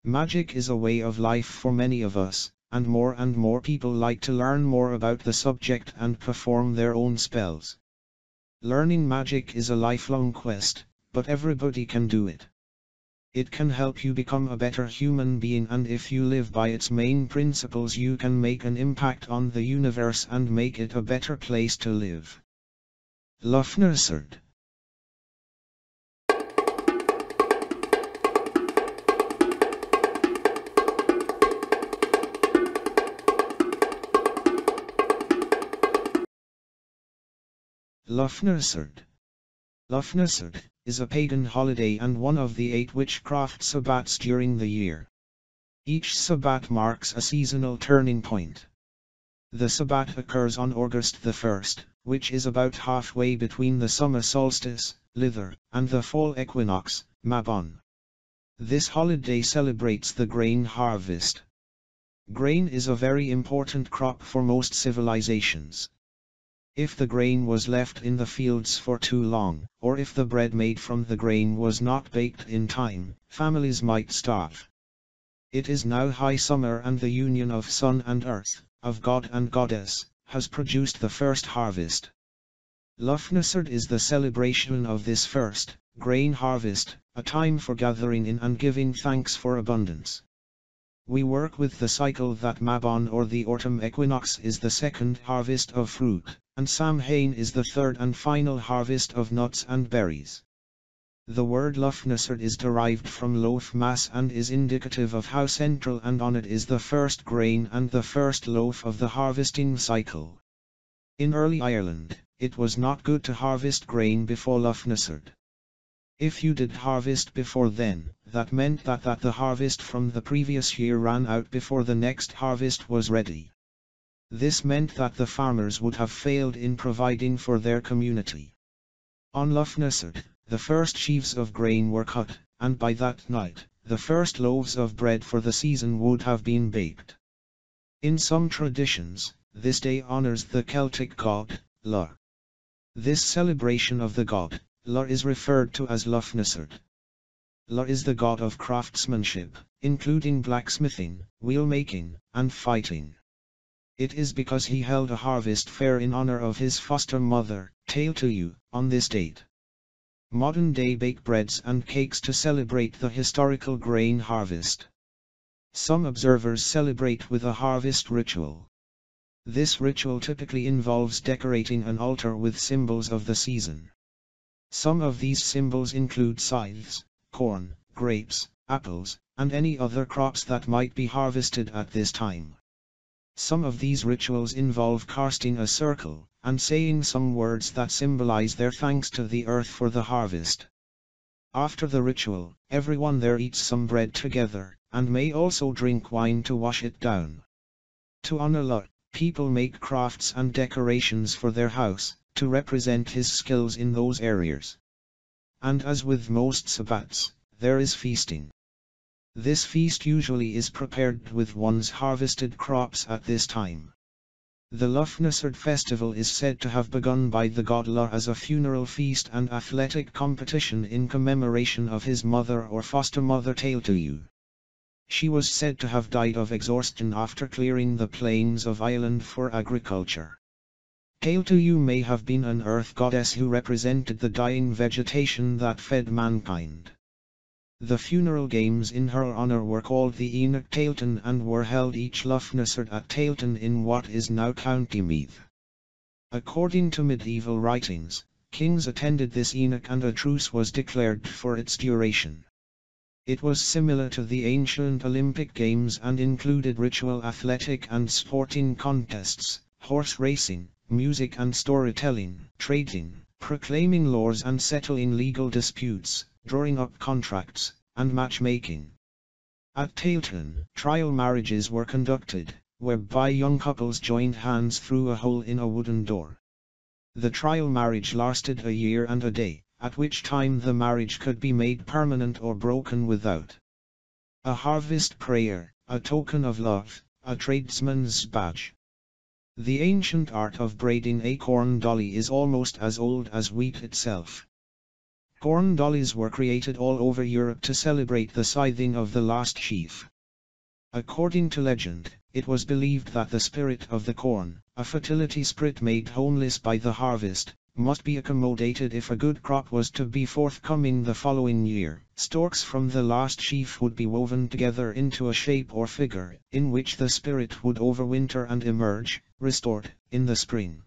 Magic is a way of life for many of us, and more people like to learn more about the subject and perform their own spells. Learning magic is a lifelong quest, but everybody can do it. It can help you become a better human being, and if you live by its main principles you can make an impact on the universe and make it a better place to live. Lughnasadh. Lughnasadh. Lughnasadh is a pagan holiday and one of the 8 witchcraft sabbats during the year. Each sabbat marks a seasonal turning point. The sabbat occurs on August the 1st, which is about halfway between the summer solstice, Litha, and the fall equinox, Mabon. This holiday celebrates the grain harvest. Grain is a very important crop for most civilizations. If the grain was left in the fields for too long, or if the bread made from the grain was not baked in time, families might starve. It is now high summer and the union of sun and earth, of god and goddess, has produced the first harvest. Lughnasadh is the celebration of this first, grain harvest, a time for gathering in and giving thanks for abundance. We work with the cycle that Mabon or the Autumn Equinox is the second harvest of fruit, and Samhain is the third and final harvest of nuts and berries. The word Lughnasadh is derived from loaf mass and is indicative of how central and on it is the first grain and the first loaf of the harvesting cycle. In early Ireland, it was not good to harvest grain before Lughnasadh. If you did harvest before then, that meant that the harvest from the previous year ran out before the next harvest was ready. This meant that the farmers would have failed in providing for their community. On Lughnasadh, the first sheaves of grain were cut, and by that night, the first loaves of bread for the season would have been baked. In some traditions, this day honors the Celtic god, Lugh. This celebration of the god, Lugh, is referred to as Lughnasadh. Lugh is the god of craftsmanship, including blacksmithing, wheel-making, and fighting. It is because he held a harvest fair in honor of his foster mother, Tailteann, on this date. Modern-day bake breads and cakes to celebrate the historical grain harvest. Some observers celebrate with a harvest ritual. This ritual typically involves decorating an altar with symbols of the season. Some of these symbols include scythes, corn, grapes, apples, and any other crops that might be harvested at this time. Some of these rituals involve casting a circle, and saying some words that symbolize their thanks to the earth for the harvest. After the ritual, everyone there eats some bread together, and may also drink wine to wash it down. To honor Lugh, people make crafts and decorations for their house, to represent his skills in those areas. And as with most sabbats, there is feasting. This feast usually is prepared with one's harvested crops at this time. The Lughnasadh festival is said to have begun by the god Lugh as a funeral feast and athletic competition in commemoration of his mother or foster mother Tailteann. She was said to have died of exhaustion after clearing the plains of Ireland for agriculture. Tailteann may have been an earth goddess who represented the dying vegetation that fed mankind. The funeral games in her honor were called the Enoch Tailteann and were held each Lughnasadh at Tailteann in what is now County Meath. According to medieval writings, kings attended this Enoch and a truce was declared for its duration. It was similar to the ancient Olympic Games and included ritual athletic and sporting contests, horse racing, music and storytelling, trading, proclaiming laws and settling legal disputes, drawing up contracts, and matchmaking. At Tailteann, trial marriages were conducted, whereby young couples joined hands through a hole in a wooden door. The trial marriage lasted a year and a day, at which time the marriage could be made permanent or broken without. A harvest prayer, a token of love, a tradesman's badge. The ancient art of braiding a corn dolly is almost as old as wheat itself. Corn dollies were created all over Europe to celebrate the scything of the last sheaf. According to legend, it was believed that the spirit of the corn, a fertility spirit made homeless by the harvest, must be accommodated if a good crop was to be forthcoming the following year. Stalks from the last sheaf would be woven together into a shape or figure, in which the spirit would overwinter and emerge, restored, in the spring.